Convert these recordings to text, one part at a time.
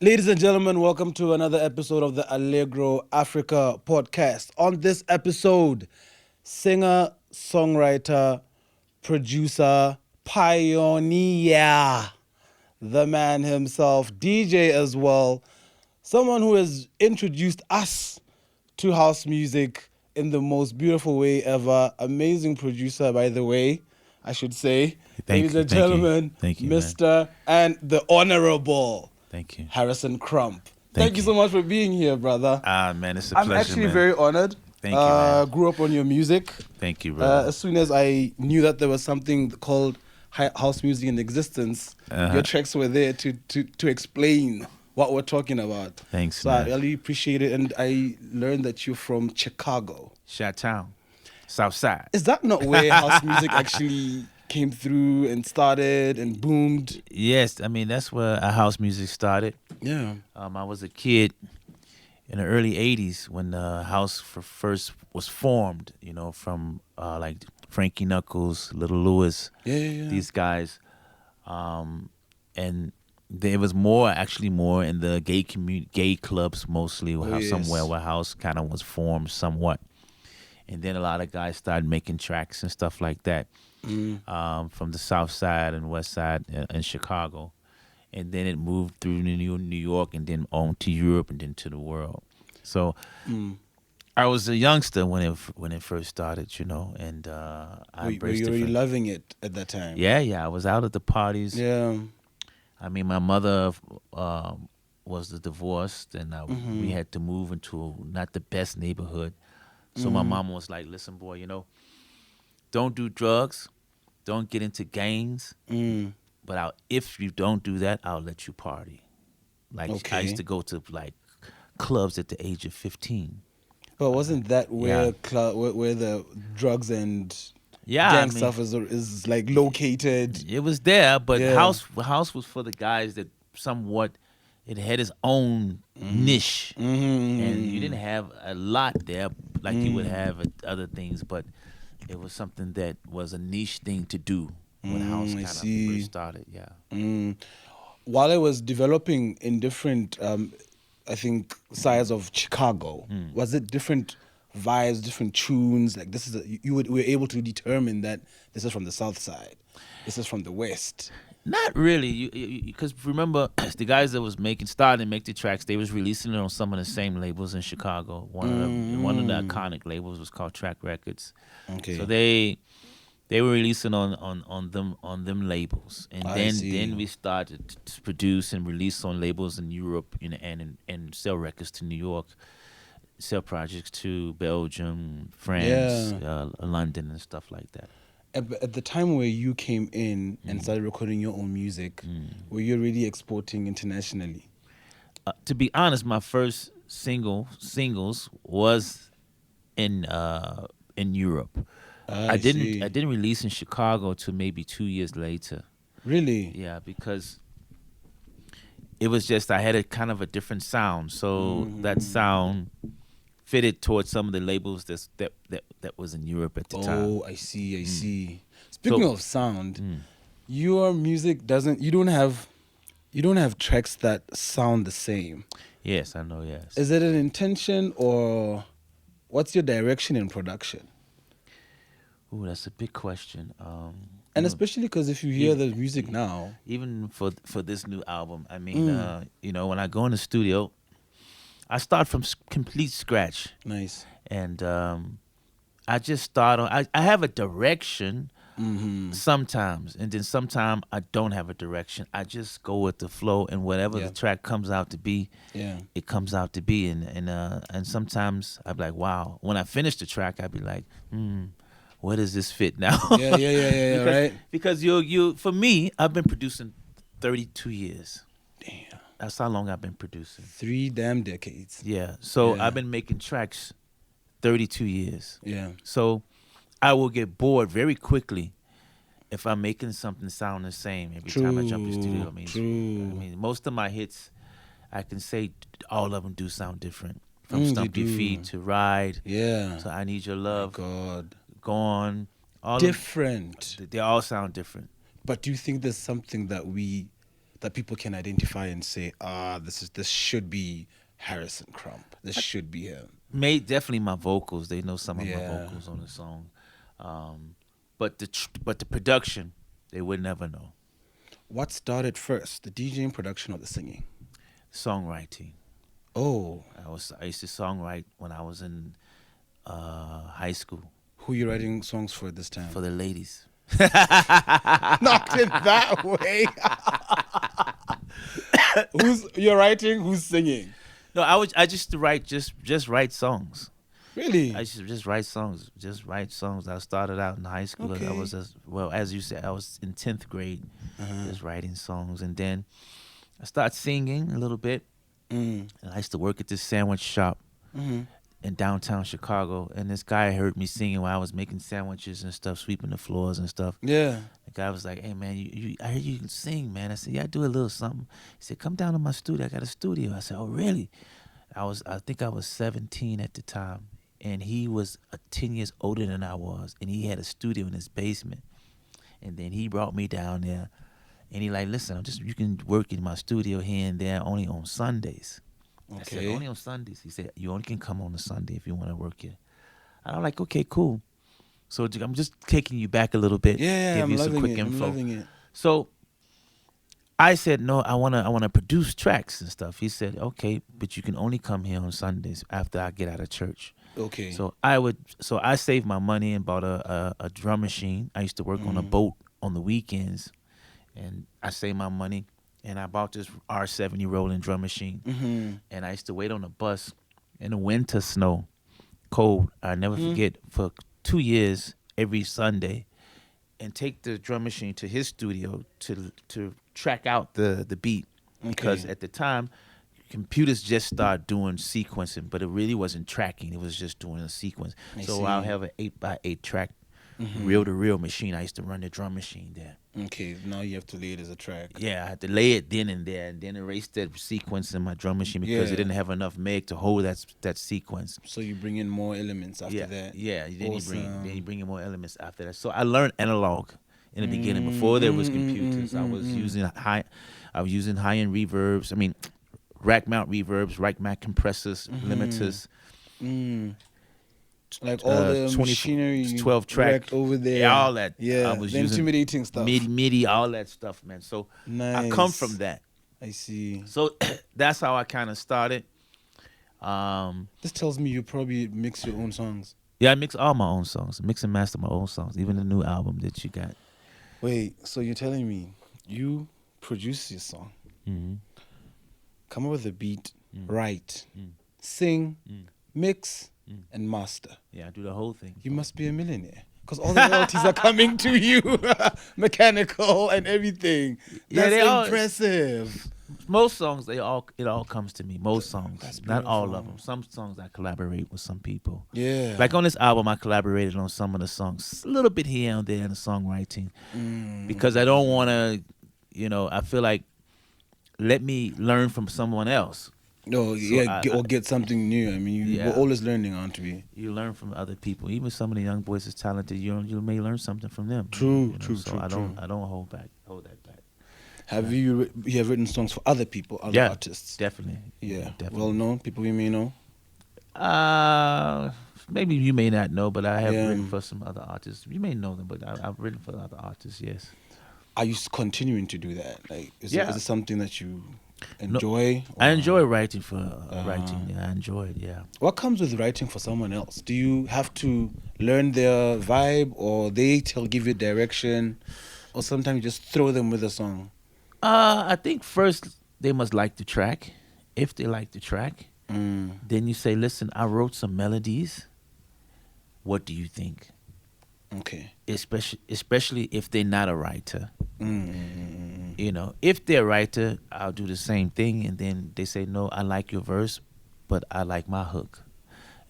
Ladies and gentlemen, welcome to another episode of the Allegro Africa podcast. On this episode, singer, songwriter, producer, pioneer, the man himself, DJ as well, someone who has introduced us to house music in the most beautiful way ever. Amazing producer, by the way, I should say. Ladies and gentlemen, Thank you, Mr. and the Honorable. Thank you. Harrison Crump. Thank Thank you you. so much for being here, brother. Man, it's a I'm pleasure, actually man. very honored. Thank you, man. Grew up on your music. Thank you, brother. As soon as I knew that there was something called house music in existence, your tracks were there to explain what we're talking about. Thanks, so man. I really appreciate it. And I learned that you're from Chicago. Chi-town, South Side. Is that not where house music actually came through and started and boomed? Yes, I mean, that's where our house music started. Yeah. I was a kid in the early 80s when the house first was formed, you know, from like Frankie Knuckles, Little Lewis, Yeah. these guys. And there was actually more in the gay clubs mostly, somewhere where house kind of was formed somewhat. And then a lot of guys started making tracks and stuff like that from the South Side and West Side in Chicago. And then it moved through New York and then on to Europe and then to the world. So I was a youngster when it first started, you know, and I Were embraced you it. really loving it at that time? Yeah, I was out at the parties. Yeah. I mean, my mother was divorced, and we had to move into not the best neighborhood. So my mom was like, "Listen, boy, you know, don't do drugs, don't get into gangs, but if you don't do that, I'll let you party." Like I used to go to like clubs at the age of 15. But wasn't that where where the drugs and gang stuff is like located? It was there, but Yeah. house was for the guys that somewhat it had its own niche, and you didn't have a lot there like you would have at other things, but it was something that was a niche thing to do when house kind of first started. Yeah. While it was developing in different, I think, sides of Chicago, was it different vibes, different tunes? Like this is you were able to determine that this is from the South Side, this is from the West. Not really, because remember the guys that was starting to make the tracks, they was releasing it on some of the same labels in Chicago. One of the iconic labels was called Track Records. Okay. So they were releasing on them labels, and then we started to produce and release on labels in Europe and sell records to New York, sell projects to Belgium, France, London, and stuff like that. At the time where you came in and started recording your own music, were you already exporting internationally? To be honest, my first singles was in Europe. I didn't release in Chicago till maybe 2 years later. Really? Yeah, because it was just I had a kind of a different sound, so that sound fitted towards some of the labels that was in Europe at the time. Oh, I see. Speaking of sound, your music you don't have tracks that sound the same. Yes, I know. Yes. Is it an intention or what's your direction in production? Ooh, that's a big question. And especially because if you hear the music now, even for this new album, I mean, you know, when I go in the studio, I start from complete scratch. nice. And I just start on. I have a direction sometimes, and then sometimes I don't have a direction. I just go with the flow, and whatever the track comes out to be, it comes out to be. And sometimes I'm like, wow. When I finish the track, I'd be like, where does this fit now? Yeah, right. Because you for me, I've been producing 32 years. Damn. That's how long I've been producing. 3 damn decades. Yeah. So I've been making tracks 32 years. Yeah. So I will get bored very quickly if I'm making something sound the same every time I jump in the studio. I mean, most of my hits, I can say all of them do sound different. From Stomp Your Feet to Ride. Yeah. So I Need Your Love. God. Gone. All Different. they all sound different. But do you think there's something that we that people can identify and say, this should be Harrison Crump. This should be him. Definitely my vocals. They know some of my vocals on the song, but the production they would never know. What started first, the DJing, production, or the singing? Songwriting. Oh, I used to songwrite when I was in high school. Who you writing songs for this time? For the ladies. Not in that way. You're writing? Who's singing? No, I just write just write songs. Really? I just write songs. Just write songs. I started out in high school. Okay. I was as you said, I was in 10th grade, just writing songs, and then I started singing a little bit. And I used to work at this sandwich shop in downtown Chicago, and this guy heard me singing while I was making sandwiches and stuff, sweeping the floors and stuff. Yeah. The guy was like, "Hey man, I heard you can sing, man." I said, "Yeah, I do a little something." He said, "Come down to my studio. I got a studio." I said, "Oh really?" I think I was 17 at the time, and he was 10 years older than I was, and he had a studio in his basement. And then he brought me down there, and he like, "Listen, you can work in my studio here and there, only on Sundays." Okay. I said, "Only on Sundays." He said, "You only can come on a Sunday if you want to work here." And I'm like, "Okay, cool." So I'm just taking you back a little bit. Yeah, give I'm you some loving quick it. info. I'm loving it. So I said, "No, I wanna produce tracks and stuff." He said, "Okay, but you can only come here on Sundays after I get out of church." Okay. So I saved my money and bought a drum machine. I used to work on a boat on the weekends, and I saved my money and I bought this R70 rolling drum machine. And I used to wait on the bus in the winter snow, cold. I never forget, for 2 years every Sunday, and take the drum machine to his studio to track out the beat. Because at the time, computers just started doing sequencing, but it really wasn't tracking. It was just doing a sequence. So I'll have an 8x8 track, reel-to-reel machine. I used to run the drum machine there. Okay, now you have to lay it as a track. Yeah, I had to lay it then and there, and then erase that sequence in my drum machine because it didn't have enough meg to hold that sequence. So you bring in more elements after that. Yeah, then you bring in more elements after that. So I learned analog in the beginning before there was computers. I was using high-end reverbs. I mean, rack mount reverbs, rack mount compressors, limiters. Like all the machinery, 12 track over there, yeah, all that. Yeah, I was the using intimidating stuff, MIDI, all that stuff, man. So nice. I come from that. I see. So that's how I kind of started. This tells me you probably mix your own songs. Yeah, I mix all my own songs. I mix and master my own songs, even the new album that you got. Wait, so you're telling me you produce your song, come up with a beat, write, sing, mix, and master. Yeah, I do the whole thing. You must be a millionaire because all the royalties are coming to you, mechanical and everything. That's impressive. Most songs, it all comes to me. Most songs, That's not all beautiful. of them. Some songs I collaborate with some people. Yeah. Like on this album, I collaborated on some of the songs, a little bit here and there in the songwriting, because I don't want to, I feel like let me learn from someone else. No, or get something new. I mean, we're always learning, aren't we? You learn from other people. Even some of the young boys is talented. You may learn something from them. True. I don't hold that back. Have you have written songs for other people, other artists? Definitely. Yeah. Definitely. Well known people we may know. Maybe you may not know, but I have written for some other artists. You may know them, but I've written for other artists. Yes. Are you continuing to do that? Like, is it something that you enjoy? I enjoy writing for writing. Yeah, I enjoy it. Yeah. What comes with writing for someone else? Do you have to learn their vibe, or they give you direction, or sometimes you just throw them with a song? I think first they must like the track. If they like the track, then you say, "Listen, I wrote some melodies. What do you think?" Okay. Especially if they're not a writer. If they're a writer, I'll do the same thing, and then they say, "No, I like your verse, but I like my hook,"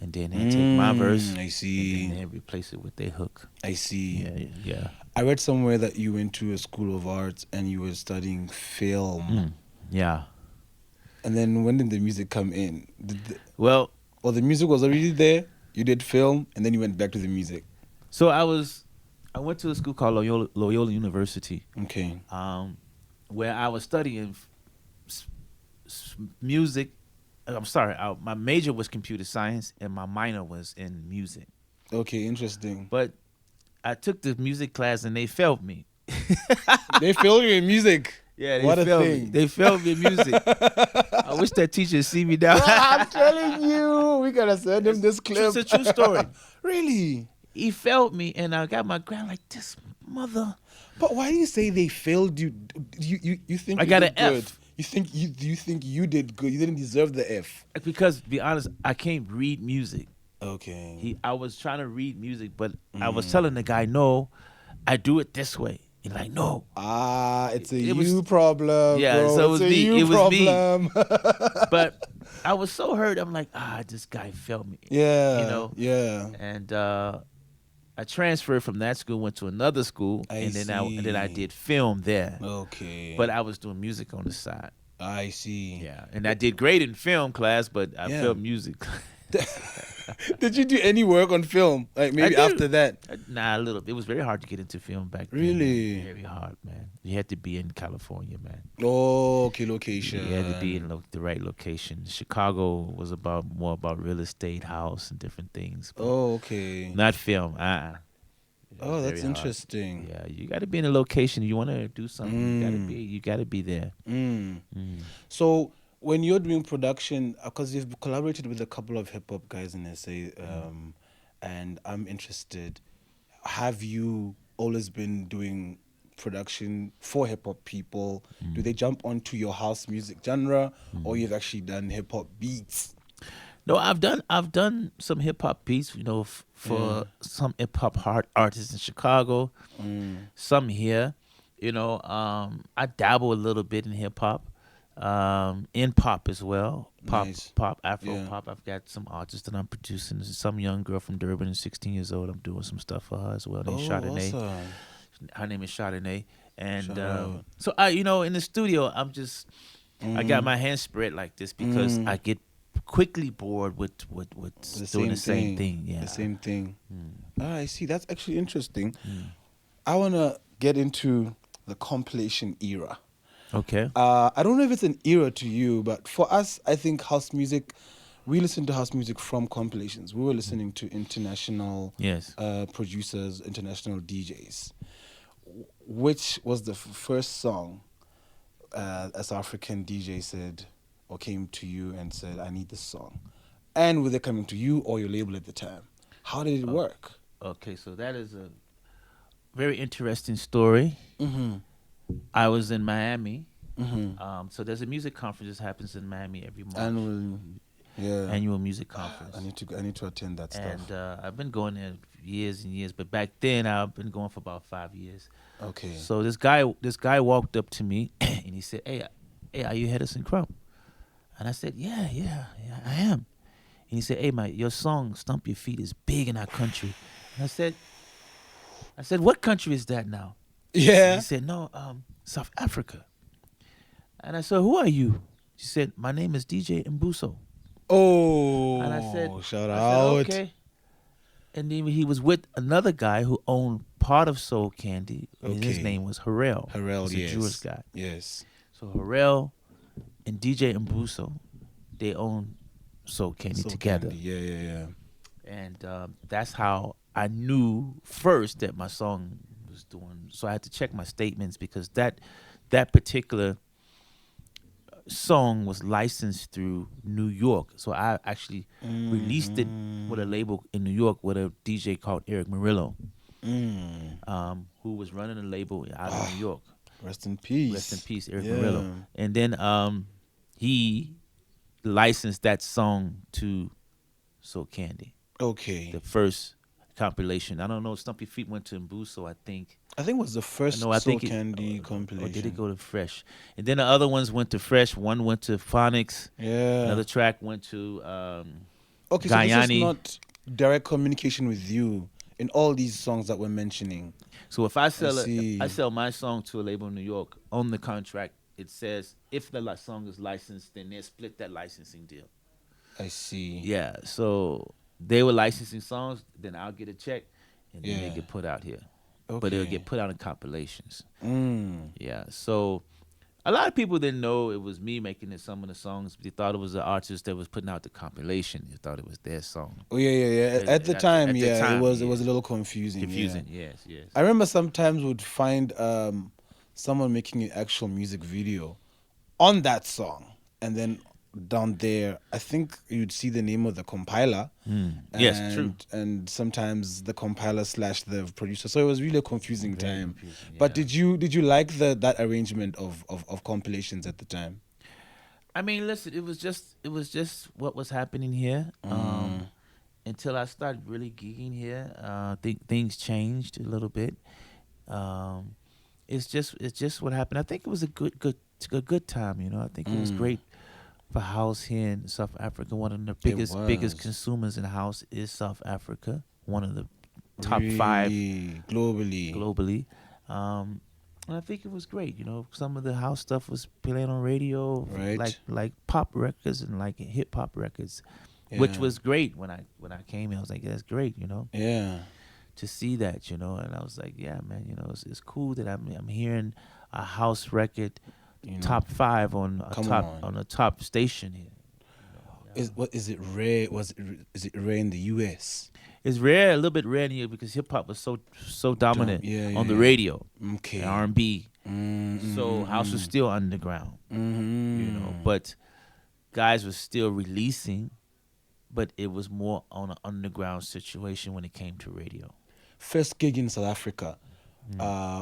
and then they take my verse. I see. And then they replace it with their hook. I see. Yeah. I read somewhere that you went to a school of arts and you were studying film. Yeah. And then when did the music come in? Or the music was already there. You did film, and then you went back to the music. So I went to a school called Loyola University. Okay. where I was studying music. I'm sorry, my major was computer science and my minor was in music. Okay, interesting. But I took the music class and they failed me. They failed you in music. Yeah, they what a failed thing. me. They failed me in music. I wish that teacher would see me now. Bro, I'm telling you, we gotta send him this clip. It's a true story. Really? He failed me, and I got my grade like this mother. But why do you say they failed you? You think I you got did an good? F. You think you did good? You didn't deserve the F. Because, to be honest, I can't read music. Okay. I was trying to read music, but I was telling the guy, no, I do it this way. He's like, no. It's a problem. Yeah, bro. so it was it's me. It was me. me. But I was so hurt. I'm like, this guy failed me. Yeah. You know? Yeah. And I transferred from that school, went to another school, and then I did film there. Okay. But I was doing music on the side. I see. Yeah, and I did great in film class, but I failed music. Did you do any work on film? Like maybe after that? Nah, a little. It was very hard to get into film back then. Really? Very hard, man. You had to be in California, man. Oh, okay, location. You had to be in the right location. Chicago was more about real estate, house, and different things. Oh, okay. Not film. Oh, that's interesting. Yeah, you got to be in a location. You want to do something. You got to be there. So when you're doing production, because you've collaborated with a couple of hip hop guys in SA, and I'm interested, have you always been doing production for hip hop people? Do they jump onto your house music genre, or you've actually done hip hop beats? No, I've done some hip hop beats, for some hip hop artists in Chicago, some here. I dabble a little bit in hip hop, in pop as well. Pop, Afro pop. I've got some artists that I'm producing. There's some young girl from Durban, 16 years old. I'm doing some stuff for her as well. Named Chardonnay. Awesome. Her name is Chardonnay, and so I, in the studio, I'm just, I got my hands spread like this because I get quickly bored with doing the same thing. Yeah, the same thing. I see. That's actually interesting. I want to get into the compilation era. Okay. I don't know if it's an era to you, but for us, I think house music, we listen to house music from compilations. We were listening to international producers, international DJs. Which was the first song as African DJ said, or came to you and said, I need this song? And were they coming to you or your label at the time? How did it work? Okay, so that is a very interesting story. I was in Miami. So there's a music conference that happens in Miami every month. Annual music conference. I need to attend that stuff. And I've been going there years and years, but back then I've been going for about 5 years. Okay. So this guy walked up to me and he said, "Hey, are you Hedison Crump?" And I said, "Yeah, I am." And he said, "Hey, your song "Stomp Your Feet" is big in our country." And I said, "What country is that now?" Yeah. He said, "No, South Africa." And I said, "Who are you?" She said, "My name is DJ Mbuso." Oh, and I said, shout out. Okay. And then he was with another guy who owned part of Soul Candy. And his name was Harrell. Harrell, He's a Jewish guy. Yes. So Harrell and DJ Mbuso, they own Soul Candy together. Candy. Yeah. And that's how I knew first that my song was doing. So I had to check my statements because that particular song was licensed through New York. So I actually released it with a label in New York with a DJ called Eric Murillo, who was running a label out of New York. Rest in peace. Rest in peace, Eric Murillo. And then he licensed that song to Soul Candy. Okay. The first compilation. I don't know. Stomp Your Feet went to Mbuso, I think. I think it was the first Soul Candy compilation. Or did it go to Fresh? And then the other ones went to Fresh. One went to Phonics. Yeah. Another track went to Okay, so this is not direct communication with you in all these songs that we're mentioning. So if I sell my song to a label in New York, on the contract, it says if the song is licensed, then they split that licensing deal. I see. Yeah, so they were licensing songs, then I'll get a check, and then they get put out here. Okay. But it'll get put out in compilations. Mm. Yeah, so A lot of people didn't know it was me making it, some of the songs. They thought it was the artist that was putting out the compilation. They thought it was their song. Oh yeah. At the time, it was a little confusing. Confusing, Yeah. yes. I remember sometimes would find someone making an actual music video on that song, and then down there, I think you'd see the name of the compiler. Yes, true. And sometimes the compiler / the producer. So it was really a confusing time. confusing, But yeah. did you like that arrangement of compilations at the time? I mean, listen, it was just what was happening here. Until I started really gigging here, I think things changed a little bit. It's just what happened. I think it was a good time. You know, I think it was great for house here in South Africa. One of the biggest consumers in house is South Africa. One of the top Really? 5 Globally. And I think it was great. You know, some of the house stuff was playing on radio, Right. like pop records and like hip hop records, which Yeah. was great. When I came here, I was like, that's great. You know, Yeah. to see that. You know, and I was like, yeah, man. You know, it's cool that I'm hearing a house record, You know. top 5 on a Come on. on a top station here. Is it rare? Is it rare in the U.S.? It's rare, a little bit rare here because hip hop was so dominant Yeah, on the yeah. radio, Okay. and R&B. Mm-hmm. So house was still underground, you know, but guys were still releasing, but it was more on an underground situation when it came to radio. First gig in South Africa.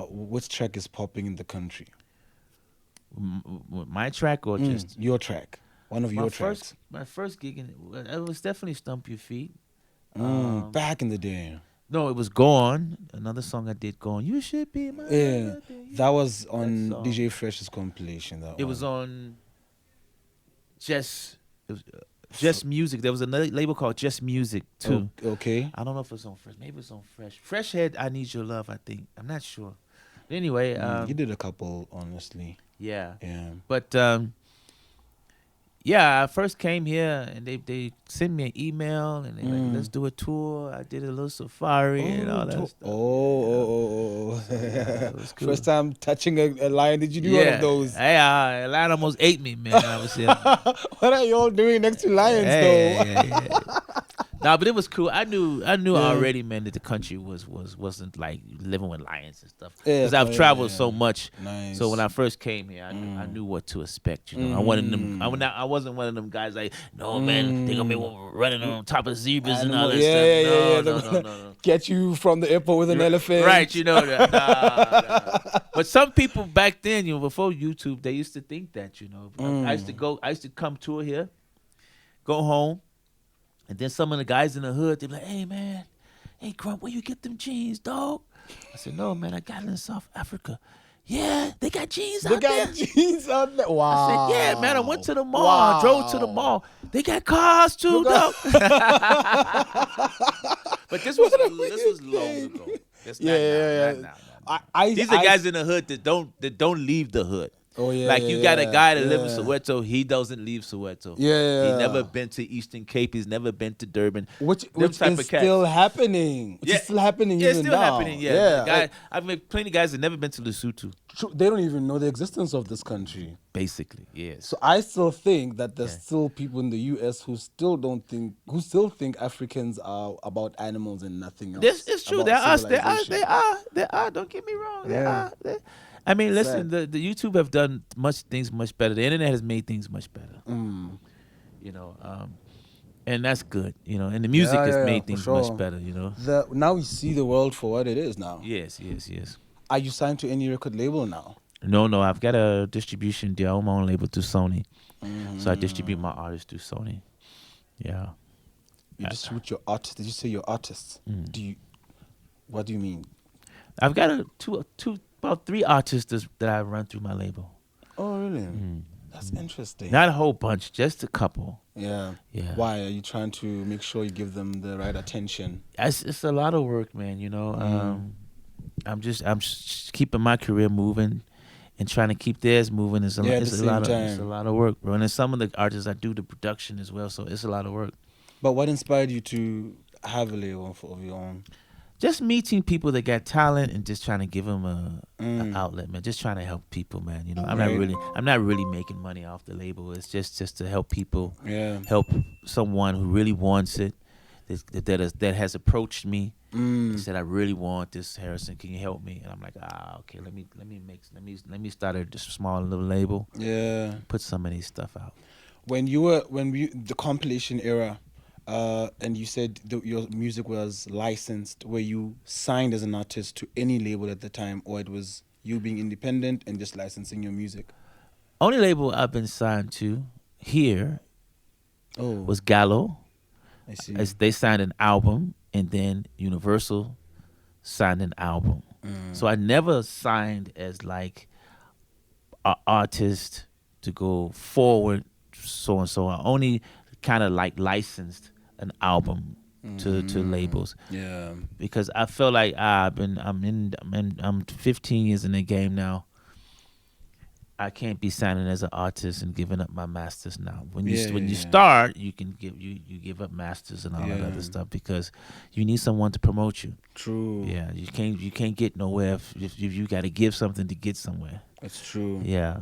Which track is popping in the country? My track or just Your track. One of your tracks. my first gig, it was definitely Stomp Your Feet. Back in the day. No, it was Gone. Another song I did, Gone. You should be my Yeah. everything. That was on That song. DJ Fresh's compilation. It was on Just Music. There was another label called Just Music too. Okay. I don't know if it's on Fresh. Maybe it's on Fresh. Fresh had I Need Your Love, I think. I'm not sure. But anyway, You did a couple, honestly. yeah. Yeah. But yeah, I first came here and they sent me an email and they like, let's do a tour. I did a little safari and all that stuff. Oh. it was cool. First time touching a lion. Did you do one of those? Hey, a lion almost ate me, man. I was here. What are you all doing next to lions, though? Nah, but it was cool. I knew already, man, that the country wasn't like living with lions and stuff. Yeah, Because I've traveled so much. Nice. So when I first came here, I knew what to expect. You know, I wanted them. I wasn't one of them guys like, no, man, they're gonna be running on top of zebras and all that stuff. No. Get you from the airport with an elephant. Right, you know that. Nah. But some people back then, you know, before YouTube, they used to think that, you know. I used to come tour here, go home, and then some of the guys in the hood, they'd be like, hey, man, hey, Crump, where you get them jeans, dog? I said, no, man, I got it in South Africa. Yeah, they got jeans out there. They got jeans out there. Wow. I said, yeah, man, I went to the mall. I drove to the mall. They got cars too, dog. But this was long ago. That's not now. These are guys in the hood that don't leave the hood. Oh yeah. Like you got a guy that lives in Soweto, he doesn't leave Soweto. Yeah. He never been to Eastern Cape. He's never been to Durban. Which type is of cats. still happening. Which is still happening Yeah, even it's still now. happening. Yeah. Like, I've met plenty of guys that never been to Lesotho. they don't even know the existence of this country. Basically, yes. So I still think that there's still people in the US who still think Africans are about animals and nothing else. This is true. about They civilization. are. Don't get me wrong. They Yeah. are. I mean, listen. Sad. The YouTube have done things much better. The internet has made things much better. You know, and that's good. You know, and the music has made for things sure. much better. You know. Now we see the world for what it is now. Yes. Are you signed to any record label now? No. I've got a distribution deal. I'm on label through Sony, so I distribute my artists through Sony. Yeah. You distribute your artists. Did you say your artists? What do you mean? I've got about 3 artists that I run through my label. Oh, really? That's interesting. Not a whole bunch, just a couple. Yeah. Why are you trying to make sure you give them the right attention? It's a lot of work, man. You know, I'm just keeping my career moving and trying to keep theirs moving. It's a lot of work, bro. And then some of the artists I do the production as well, so it's a lot of work. But what inspired you to have a label of your own? just meeting people that got talent and just trying to give them a outlet, man. Just trying to help people, man. You know, I'm not really making money off the label. It's just to help people. Yeah. Help someone who really wants it, that has approached me and said, I really want this, Harrison. Can you help me? And I'm like, okay. Let me start a just small little label. Yeah. Put some of these stuff out. When the compilation era, and you said your music was licensed, were you signed as an artist to any label at the time, or it was you being independent and just licensing your music? Only label I've been signed to here was Gallo. I see. They signed an album, and then Universal signed an album. So I never signed as like an artist to go forward, so and so. I only kind of like licensed an album to labels. Yeah. Because I felt like I'm 15 years in the game now. I can't be signing as an artist and giving up my masters now. When you start, you can give up masters and all that other stuff because you need someone to promote you. True. Yeah, you can't get nowhere if you got to give something to get somewhere. That's true. Yeah.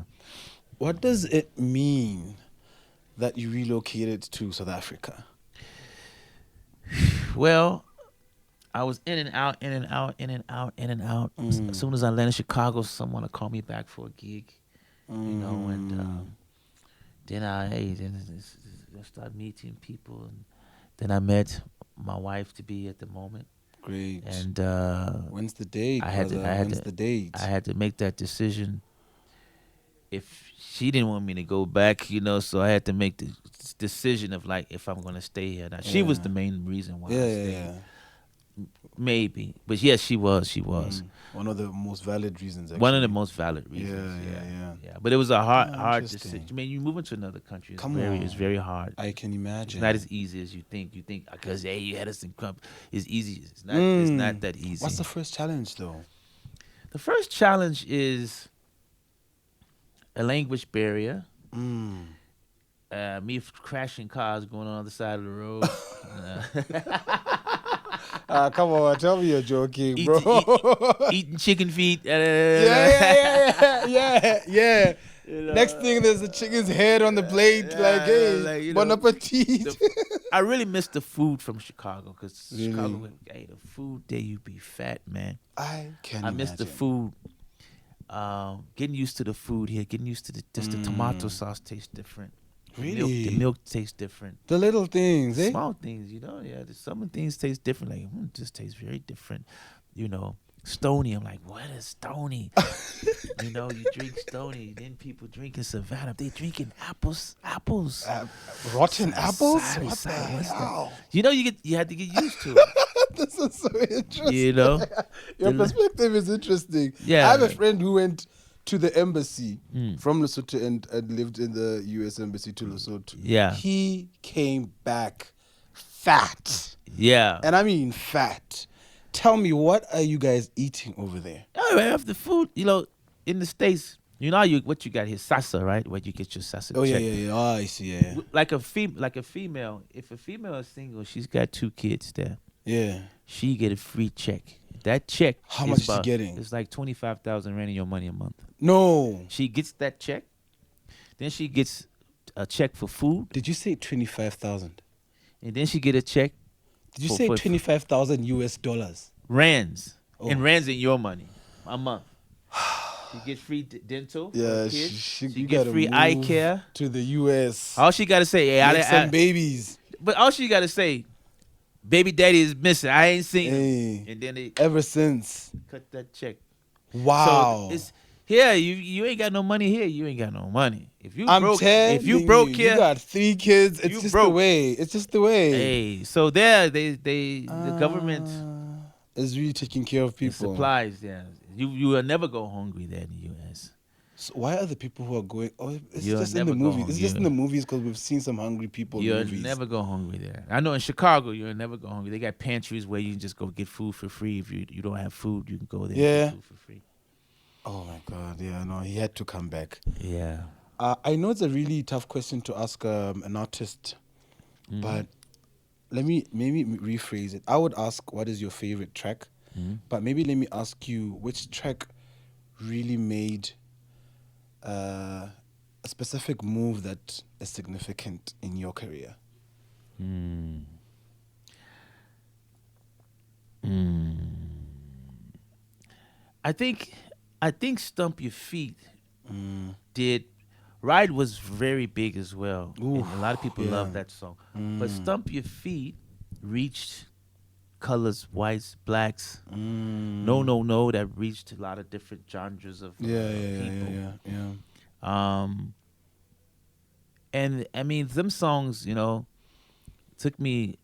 What does it mean that you relocated to South Africa? Well, I was in and out. As soon as I landed in Chicago, someone would call me back for a gig. You know, and then I started meeting people, and then I met my wife to be at the moment. Great. And when's the date? I had to make that decision. If she didn't want me to go back, you know, so I had to make the decision of like if I'm gonna stay here. Now, she was the main reason why I stayed. Yeah. Maybe, but yes, she was. One of the most valid reasons. Actually. One of the most valid reasons. Yeah. But it was a hard decision. I mean, you move into another country. It's very hard. I can imagine. It's not as easy as you think. You think because you had us in Crump, it's easy. It's not. It's not that easy. What's the first challenge though? The first challenge is a language barrier. Me crashing cars going on the other side of the road. Come on, tell me you're joking, bro. Eating chicken feet. Yeah. You know, next thing, there's a chicken's head on the plate. Hey, bon appetit. I really miss the food from Chicago because Chicago, hey, the food there, you be fat, man. I miss the food. Getting used to the food here. Getting used to the tomato sauce tastes different. Really? The milk tastes different. The little things, eh? Small things, you know. Yeah, some things taste different. Like, this tastes very different. You know, Stony. I'm like, what is Stony? You know, you drink Stony. Then people drinking Savannah. They drinking apples. Rotten apples? What the hell? You know, you had to get used to it. This is so interesting. You know, your perspective is interesting. Yeah, I have a friend who went to the embassy from Lesotho and lived in the U.S. embassy to Lesotho. Yeah. He came back fat. Yeah. And I mean fat. Tell me, what are you guys eating over there? I have the food, you know, in the States. You know what you got here, sasa, right? Where you get your sasa check. Yeah. Oh, I see, yeah. Like a female, if a female is single, she's got 2 kids there. Yeah. She get a free check. That check. How much is she getting? It's like 25,000 Rand in your money a month. No. She gets that check. Then she gets a check for food. Did you say 25,000? And then she get a check. Did you say 25,000 US dollars? Rands. Oh. And rands in your money a month. She gets free dental. Yeah, she get free eye care to the US. All she got to say, hey, some babies. But all she got to say, baby daddy is missing. I ain't seen him. And then they ever since cut that check. Wow. So it's here. You ain't got no money here. You ain't got no money. If you broke here, you got 3 kids. It's just the way. It's just the way. Hey, so there the government is really taking care of people. Supplies. Yeah, you will never go hungry there in the U.S. So why are the people who are going? Oh, it's just in the movies. It's just in the movies because we've seen some hungry people. You'll in movies. Never go hungry there. I know in Chicago you'll never go hungry. They got pantries where you can just go get food for free. If you don't have food, you can go there and get food for free. Oh my God! Yeah, no, he had to come back. Yeah. I know it's a really tough question to ask an artist, but let me maybe rephrase it. I would ask, what is your favorite track? But maybe let me ask you, which track really made a specific move that is significant in your career? I think Stump Your Feet did. Ride was very big as well. And a lot of people love that song. But Stump Your Feet reached colors, whites, blacks. No, no, no, that reached a lot of different genres of people. And I mean, them songs, took me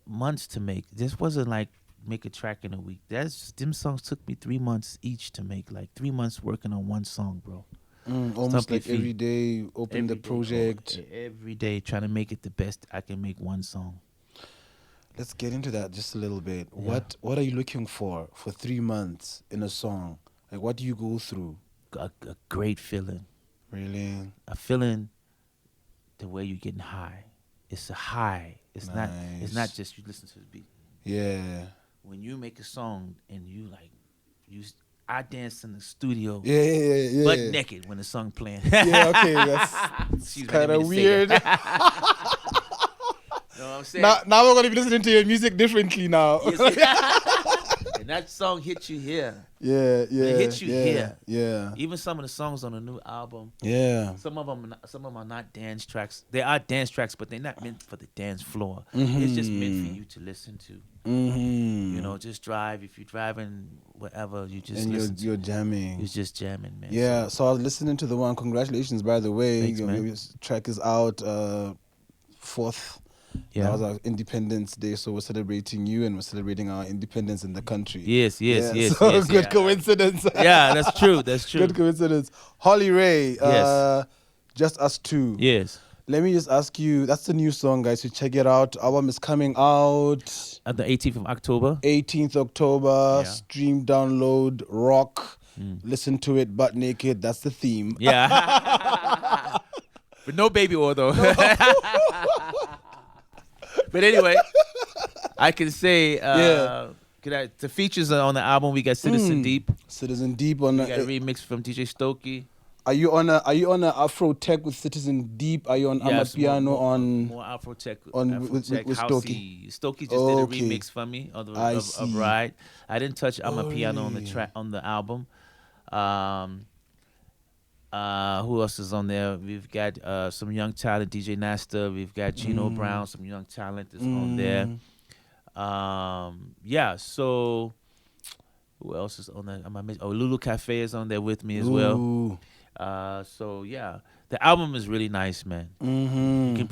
months to make. This wasn't like make a track in a week. Them songs took me 3 months each to make. Like 3 months working on one song, bro. Almost like every day, open the project. Every day, trying to make it the best I can make one song. Let's get into that just a little bit. Yeah. What are you looking for 3 months in a song? Like, what do you go through? A great feeling. Really? A feeling the way you're getting high. It's a high. It's nice. not just you listen to the beat. Yeah. When you make a song and I dance in the studio, butt naked when the song playing. Yeah, okay, that's kind of weird. Know what I'm saying? Now we're gonna be listening to your music differently now. And that song hits you here. Yeah. It hits you here. Yeah. Even some of the songs on the new album. Yeah. Some of them are not dance tracks. They are dance tracks, but they're not meant for the dance floor. It's just meant for you to listen to. Just drive. If you're driving, whatever, you just listen. You're jamming. You're just jamming, man. Yeah. So I was listening to the one. Congratulations, by the way. Thanks, man. Your track is out 4th. Yeah. That was our Independence Day, so we're celebrating you and we're celebrating our independence in the country. Yes. So good coincidence. Yeah, that's true. Good coincidence. Holly Ray, yes. Just Us Two. Yes. Let me just ask you, that's the new song, guys, so check it out. Album is coming out on the 18th of October. 18th October. Yeah. Stream, download, rock. Listen to it butt naked. That's the theme. Yeah. But no baby oil, though. No. But anyway, I can say the features on the album. We got Citizen Deep. Citizen Deep on we got a remix from DJ Stokey. Are you on a Afro Tech with Citizen Deep? Are you on Amapiano on more Afro Tech with Stokey? Stokey just did a remix for me of Ride. I didn't touch Amapiano on the track on the album. Who else is on there? We've got some young talent, DJ Nasta. We've got Gino Brown, some young talent that's on there. So who else is on there? Lulu Cafe is on there with me as well. The album is really nice, man. You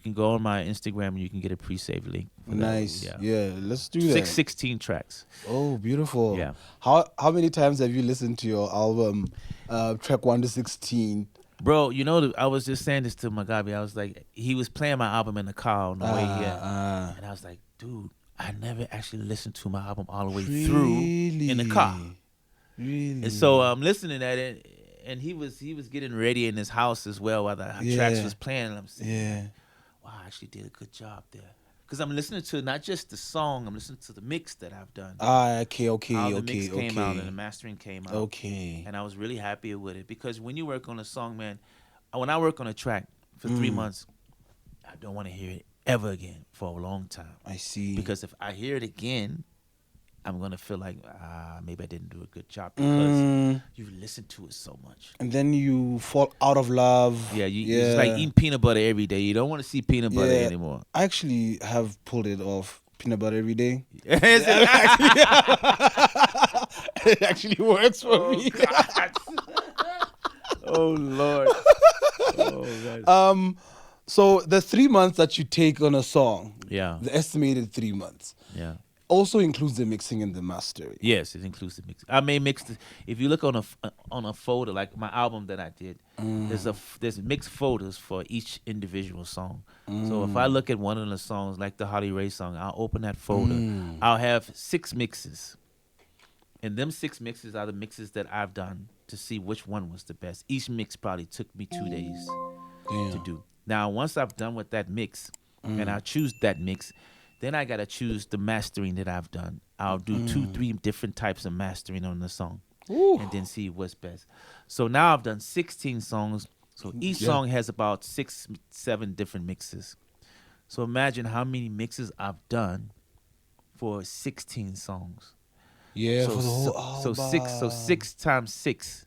can go on my Instagram and you can get a pre-save link. Nice. Yeah, let's do that. 16 tracks. Oh, beautiful. Yeah. How many times have you listened to your album, track 1 to 16? Bro, I was just saying this to Mugabe. I was like, he was playing my album in the car on the way here. And I was like, dude, I never actually listened to my album all the way through in the car. Really? And so I'm listening at it. And he was getting ready in his house as well while the tracks was playing. And I'm saying, wow, I actually did a good job there. Because I'm listening to not just the song, I'm listening to the mix that I've done. Okay. How the mix came out and the mastering came out. Okay. And I was really happy with it. Because when you work on a song, man, when I work on a track for 3 months, I don't want to hear it ever again for a long time. I see. Because if I hear it again, I'm going to feel like, maybe I didn't do a good job because you've listened to it so much. And then you fall out of love. Yeah, it's like eating peanut butter every day. You don't want to see peanut butter anymore. I actually have pulled it off, peanut butter every day. It actually works for me. Oh, Lord. So the 3 months that you take on a song, the estimated 3 months, also includes the mixing and the mastering. Yes, it includes the mix. I may mix if you look on a folder like my album that I did, there's mixed folders for each individual song. So if I look at one of the songs like the Holly Ray song, I'll open that folder. I'll have 6 mixes. And them 6 mixes are the mixes that I've done to see which one was the best. Each mix probably took me 2 days to do. Now, once I've done with that mix, and I choose that mix. Then I gotta choose the mastering that I've done. I'll do 2-3 different types of mastering on the song, and then see what's best. So now I've done 16 songs. So each song has about 6-7 different mixes. So imagine how many mixes I've done for 16 songs. Yeah, So, for the whole so album. so 6 times 6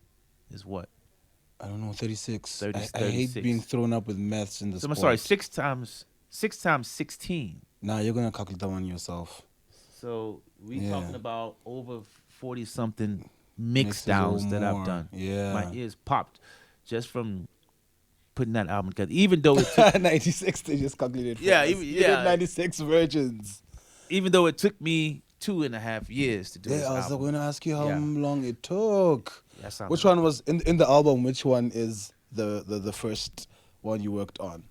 is what? I don't know, 36. 30, I hate 36. being thrown up with maths in the So sport. I'm sorry, 6 times 16. Nah, you're gonna calculate that one yourself. So we Yeah. talking about over 40 something mix Mixes downs or that I've more. done. Yeah. My ears popped just from putting that album together. Even though it took 96, they just calculated. Yeah, for us. even- You did yeah. 96 versions. even though it took me 2.5 years to do this Yeah, I was album. going to ask you how Yeah. long it took. That sounds Which right. one was in the album? Which one is the first one you worked on?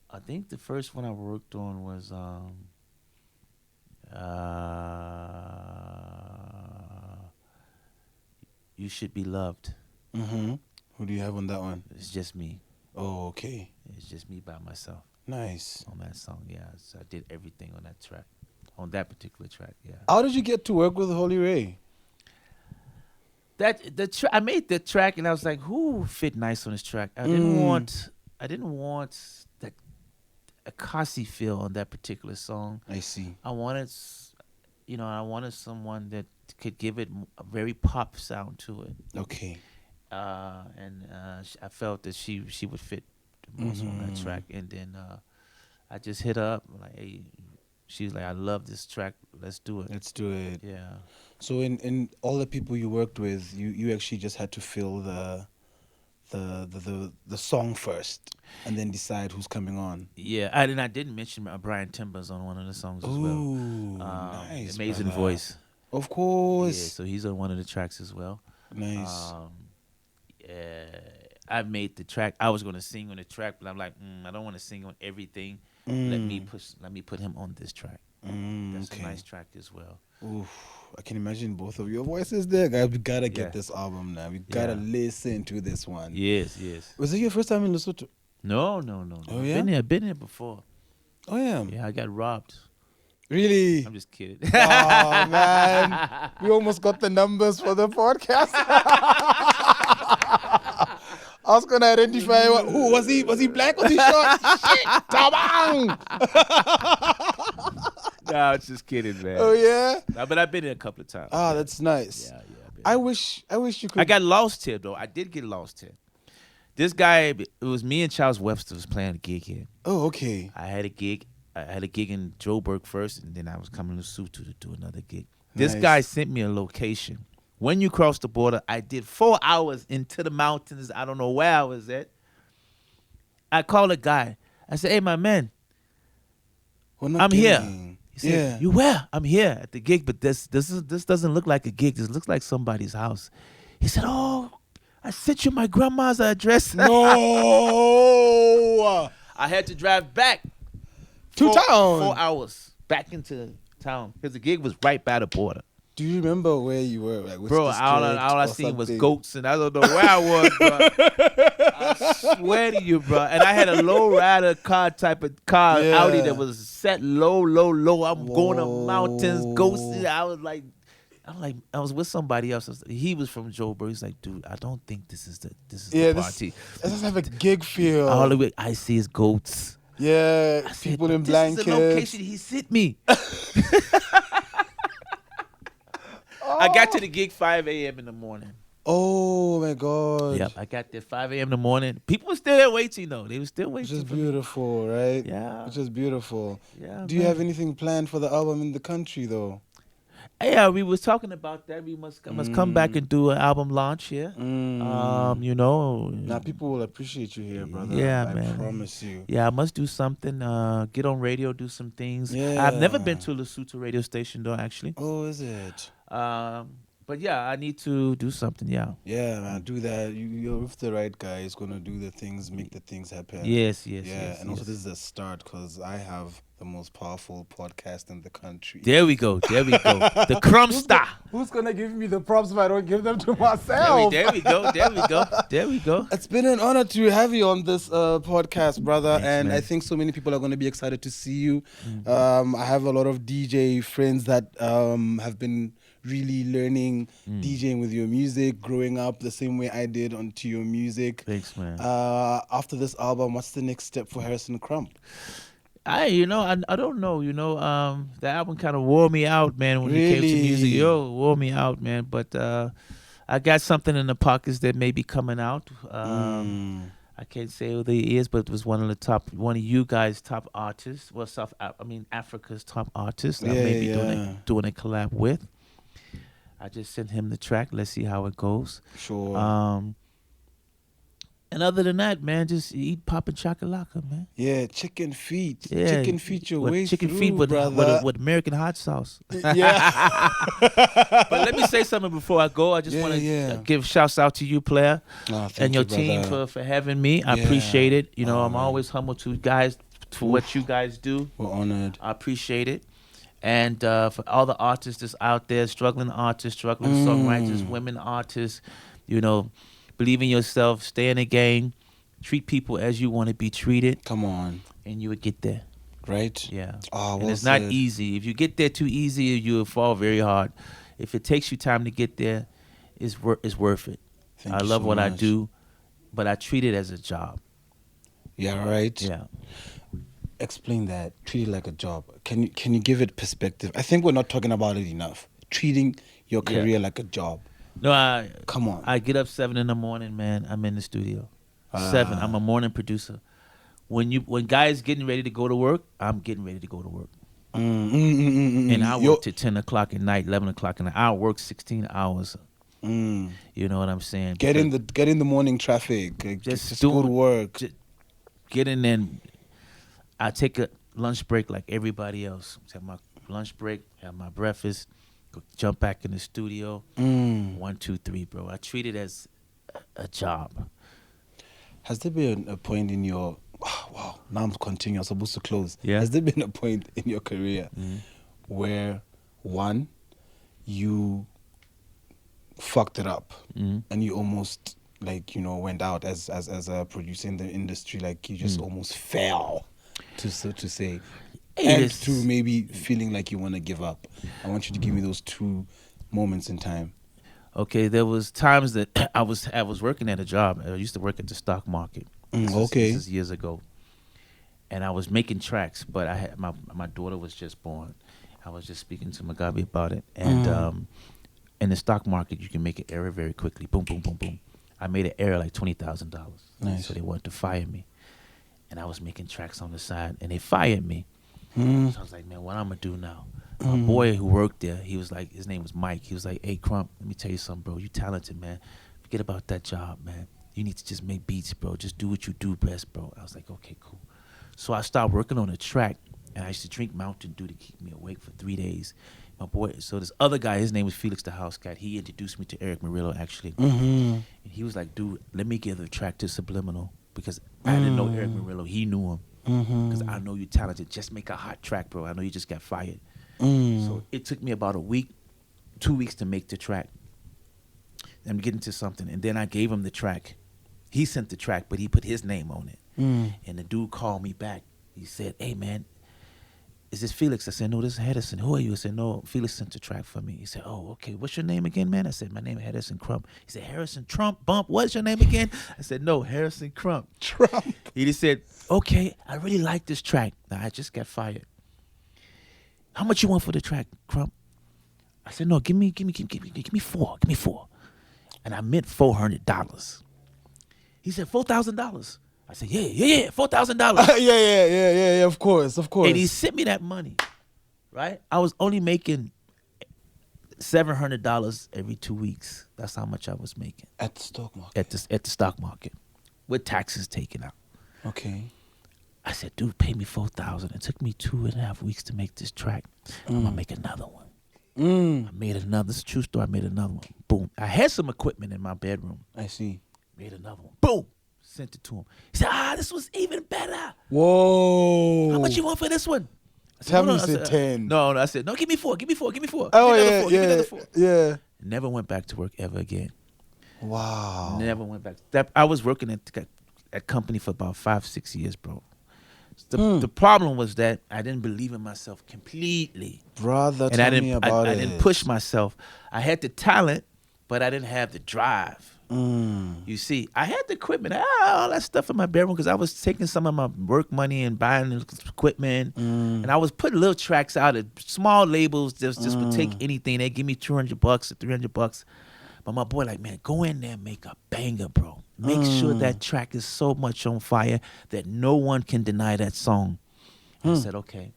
I think the first one I worked on was You Should Be Loved. Mm-hmm. Who do you have on that one? It's just me. Oh, okay. It's just me by myself Nice. on that song. Yeah, so I did everything on that track, on that particular track. Yeah. How did you get to work with Holy Ray? I made the track and I was like, who fit nice on this track? I didn't want that Akasi feel on that particular song. I see. I wanted someone that could give it a very pop sound to it. Okay. I felt that she would fit the most on that track. And then I just hit her up like, hey, she's like, I love this track. Let's do it. Let's do it. Yeah. So in all the people you worked with, you actually just had to fill the song first, and then decide who's coming on. Yeah, I didn't mention Brian Timbers on one of the songs as well. Ooh, nice, Amazing brother. voice. Of Yeah, course. so he's on one of the tracks as well. Nice. I made the track. I was gonna sing on the track, but I'm like, I don't want to sing on everything. Let me put him on this track. That's okay. a nice track as well. Oof, I can imagine both of your voices there, guys. We gotta get Yeah. this album now. We gotta listen to this one. Yes. Was it your first time in Lesotho? No. Oh, yeah? Been here before. Oh yeah. Yeah, I got robbed. Really? I'm just kidding. Oh man, we almost got the numbers for the podcast. I was gonna identify who was he? Was he black? Was he short? Shit, tabang! No, it's just kidding, man. Oh yeah. No, but I've been here a couple of times. Ah, that's nice. Yeah. I've been I wish you could. I got lost here though. I did get lost here. This guy, it was me and Charles Webster was playing a gig here. Oh, okay. I had a gig in Joburg first, and then I was coming to Lesotho to do another gig. This Nice. guy sent me a location. When you cross the border, I did 4 hours into the mountains. I don't know where I was at. I called a guy. I said, "Hey, my man, We're not I'm here." kidding. He said, "You where?" "I'm here at the gig, but this doesn't look like a gig. This looks like somebody's house." He said, "Oh, I sent you my grandma's address." No. I had to drive back To town. 4 hours back into town because the gig was right by the border. Do you remember where you were? Like, which Bro, all district I or seen was something? goats, and I don't know where I was, bro. I swear to you, bro. And I had a low rider car type of car, Yeah. Audi, that was set low. I'm going to mountains, goats. I was with somebody else. He was from Joburg. He's like, dude, I don't think this is the party. This does have a gig feel. All the way I see is goats. Yeah, I said, people in this blankets. is the location he sent me. I got to the gig 5 a.m. in the morning. Oh my God. Yep, I got there 5 a.m. in the morning. People were still there waiting, though. They were still Which waiting. is for me. beautiful, right? Yeah. Which is beautiful. Yeah. Do you have anything planned for the album in the country though? Yeah, we was talking about that. We must come back and do an album launch here. You know. Now people will appreciate you here, brother. Yeah, I man. promise you. Yeah, I must do something. Get on radio, do some things. Yeah. I've never been to a Lesotho radio station though, actually. Oh, is it? But yeah, I need to do something. Yeah. Yeah, man, do that. You're with the right guy. He's gonna do the things, make the things happen. Yes. Yeah, and also this is a start because I have the most powerful podcast in the country. There we go. The Crump star. Who's gonna give me the props if I don't give them to myself? There we go. It's been an honor to have you on this podcast, brother. Thanks, and man. I think so many people are gonna be excited to see you. I have a lot of DJ friends that have been really learning DJing with your music, growing up the same way I did onto your music. Thanks, man. After this album, what's the next step for Harrison Crump? I don't know. The album kind of wore me out, man. When it came to music, it wore me out, man. But I got something in the pockets that may be coming out. I can't say who he is, but it was one of you guys' top artists. Well, Africa's top artists. I may be doing a collab with. I just sent him the track. Let's see how it goes. Sure. And other than that, man, just eat poppin' chakalaka, man. Yeah, chicken feet. Yeah. Chicken feet your way chicken through, feet brother. with American hot sauce. Yeah. But let me say something before I go. I just want to give shouts out to you, player, and your team for having me. I appreciate it. I'm always humble to you guys for what you guys do. We're honored. I appreciate it. And for all the artists that's out there, struggling songwriters, women artists, believe in yourself, stay in the game, treat people as you want to be treated. Come on. And you would get there. Right? Yeah. Oh, and it's not easy. If you get there too easy, you will fall very hard. If it takes you time to get there, it's worth it. I love what I do, but I treat it as a job. Yeah, right? Yeah. Explain that. Treat it like a job. Can you give it perspective? I think we're not talking about it enough. Treating your career like a job. No, come on. I get up 7 a.m, man. I'm in the studio. 7. I'm a morning producer. When guys getting ready to go to work, I'm getting ready to go to work. And I work to 10 o'clock at night, 11 o'clock at night. I work 16 hours. You know what I'm saying? Get in the morning traffic. Just go to work. Get in there. I take a lunch break like everybody else. Have my lunch break, have my breakfast, go jump back in the studio. 1, 2, 3, bro. I treat it as a job. Has there been a point in your... Wow, now I'm continuing. I'm supposed to close. Yeah. Has there been a point in your career where, one, you fucked it up and you almost, went out as a producer in the industry, like you just almost fell, to say, and to maybe feeling like you want to give up? I want you to give me those 2 moments in time. Okay, there was times that I was working at a job. I used to work at the stock market. This is years ago, and I was making tracks, but I had my daughter was just born. I was just speaking to Mugabe about it, and in the stock market, you can make an error very quickly. Boom, boom, boom, boom. I made an error like $20,000. Nice. So they wanted to fire me, and I was making tracks on the side, and they fired me. So I was like, man, what I'm gonna do now? My boy who worked there, he was like, his name was Mike. He was like, hey, Crump, let me tell you something, bro. You talented, man. Forget about that job, man. You need to just make beats, bro. Just do what you do best, bro. I was like, okay, cool. So I started working on a track, and I used to drink Mountain Dew to keep me awake for 3 days. My boy, so this other guy, his name was Felix the House Cat. He introduced me to Eric Murillo, actually. And he was like, dude, let me give the track to Subliminal, because I didn't know Eric Murillo. He knew him. Because I know you're talented. Just make a hot track, bro. I know you just got fired. So it took me about a week, 2 weeks to make the track. I'm getting to something. And then I gave him the track. He sent the track, but he put his name on it. And the dude called me back. He said, hey, man, is this Felix? I said, no, this is Hedison. Who are you? I said, no, Felix sent the track for me. He said, oh, okay. What's your name again, man? I said, my name is Harrison Crump. He said, Harrison Trump Bump. What's your name again? I said, no, Harrison Crump. Trump. He just said, okay, I really like this track. Now, I just got fired. How much you want for the track, Crump? I said, no, give me 4. Give me 4. And I meant $400. He said, $4,000. I said, yeah, $4,000. Yeah, of course. And he sent me that money, right? I was only making $700 every 2 weeks. That's how much I was making. At the stock market? At the stock market, with taxes taken out. Okay. I said, dude, pay me $4,000. It took me 2.5 weeks to make this track. I'm going to make another one. I made another. This is a true story. I made another one. Boom. I had some equipment in my bedroom. I see. Made another one. Boom. Sent it to him. He said, this was even better. Whoa. How much you want for this one? I said, Tell me I you said 10. No, I said, no, give me 4. Give me 4. Give me 4. Oh, give me yeah, four, give me another 4. yeah. Never went back to work ever again. Wow. Never went back. I was working at that company for about 5-6 years, bro. The problem was that I didn't believe in myself completely. Brother, and tell me about it. I didn't push myself. I had the talent, but I didn't have the drive. You see, I had the equipment, all that stuff in my bedroom because I was taking some of my work money and buying equipment. And I was putting little tracks out at small labels that just would take anything. They'd give me $200 or $300. But my boy like, man, go in there and make a banger, bro. Make sure that track is so much on fire that no one can deny that song. I said, okay.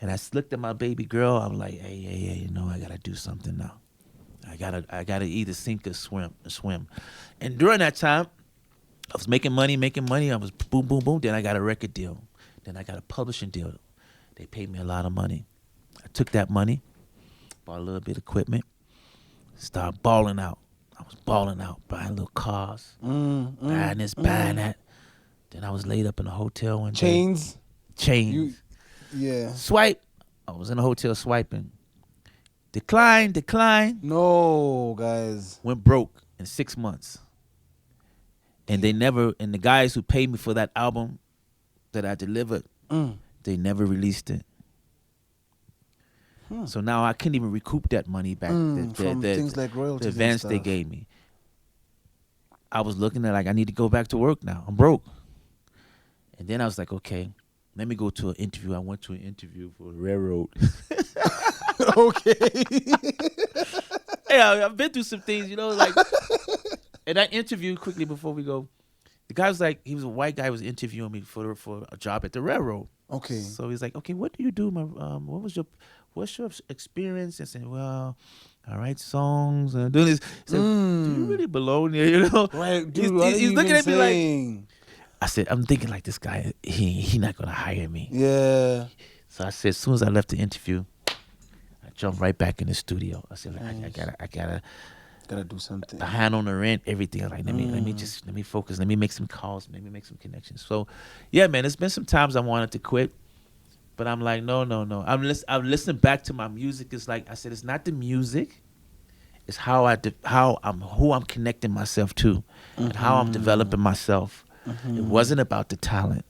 And I looked at my baby girl. I was like, hey, you know, I got to do something now. I gotta either sink or swim. And during that time, I was making money. I was boom, boom, boom. Then I got a record deal. Then I got a publishing deal. They paid me a lot of money. I took that money, bought a little bit of equipment, started balling out. I was balling out, buying little cars, buying this, buying that. Then I was laid up in a hotel one day. Chains. Yeah. Swipe. I was in a hotel swiping. Decline. No, guys. Went broke in 6 months. And the guys who paid me for that album that I delivered, they never released it. So now I couldn't even recoup that money back. From things like royalties. The advance they gave me. I was looking at like, I need to go back to work now. I'm broke. And then I was like, okay, let me go to an interview. I went to an interview for the railroad. Okay. Yeah, I've been through some things, you know, like. And I interviewed quickly before we go. The guy was like, he was a white guy, was interviewing me for a job at the railroad. Okay. So he's like, okay, what do you do? What's your experience? I said, well, I write songs and doing this. He said, do you really belong there? You know, right? Dude, he's looking at me like. I said, I'm thinking like this guy, he not gonna hire me. Yeah. So I said, as soon as I left the interview, I jumped right back in the studio. I said, like, I gotta do something. A hand on the rent, everything. I'm like, let me focus. Let me make some calls. Maybe make some connections. So, yeah, man, there's been some times I wanted to quit, but I'm like, no. I'm listening back to my music. It's like I said, it's not the music. It's who I'm connecting myself to, and how I'm developing myself. It wasn't about the talent.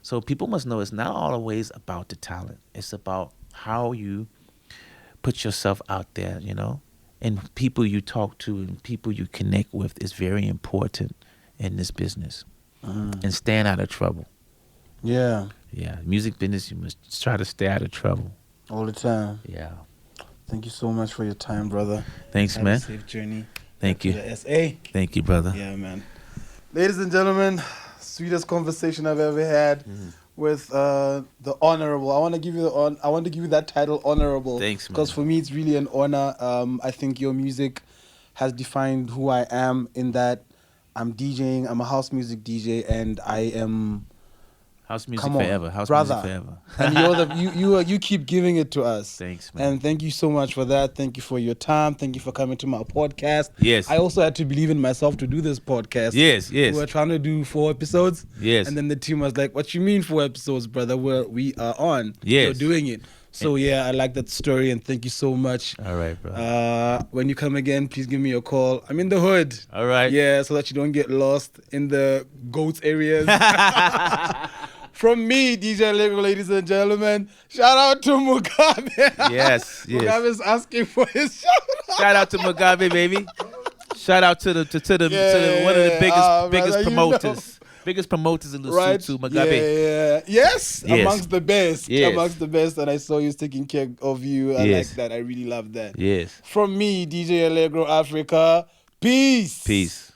So people must know it's not always about the talent. It's about how you put yourself out there, you know, and people you talk to and people you connect with is very important in this business. And staying out of trouble. Yeah. Yeah. Music business, you must try to stay out of trouble. All the time. Yeah. Thank you so much for your time, brother. Thanks, man. Have a safe journey. Thank you. To the SA. Thank you, brother. Yeah, man. Ladies and gentlemen, sweetest conversation I've ever had with the honorable. I want to give you that title, honorable. Thanks, man. Because for me, it's really an honor. I think your music has defined who I am. In that, I'm DJing. I'm a house music DJ, and I am. House music forever. House brother. music forever. And you keep giving it to us. Thanks, man. And thank you so much for that. Thank you for your time. Thank you for coming to my podcast. Yes. I also had to believe in myself to do this podcast. Yes. We were trying to do 4 episodes. Yes. And then the team was like, what you mean 4 episodes, brother? We are on. Yes. You're doing it. So yeah, I like that story and thank you so much. All right, bro. When you come again, please give me a call. I'm in the hood. All right. Yeah, so that you don't get lost in the goats areas. From me, DJ Allegro, ladies and gentlemen, shout out to Mugabe. Yes. Mugabe's asking for his shout out. Shout out to Mugabe, baby. Shout out to one of the biggest promoters. You know. Biggest promoters in Lesotho, Mugabe. Yeah. Yes, amongst the best. Yes. Amongst the best. And I saw you taking care of you. I like that. I really love that. Yes. From me, DJ Allegro Africa. Peace.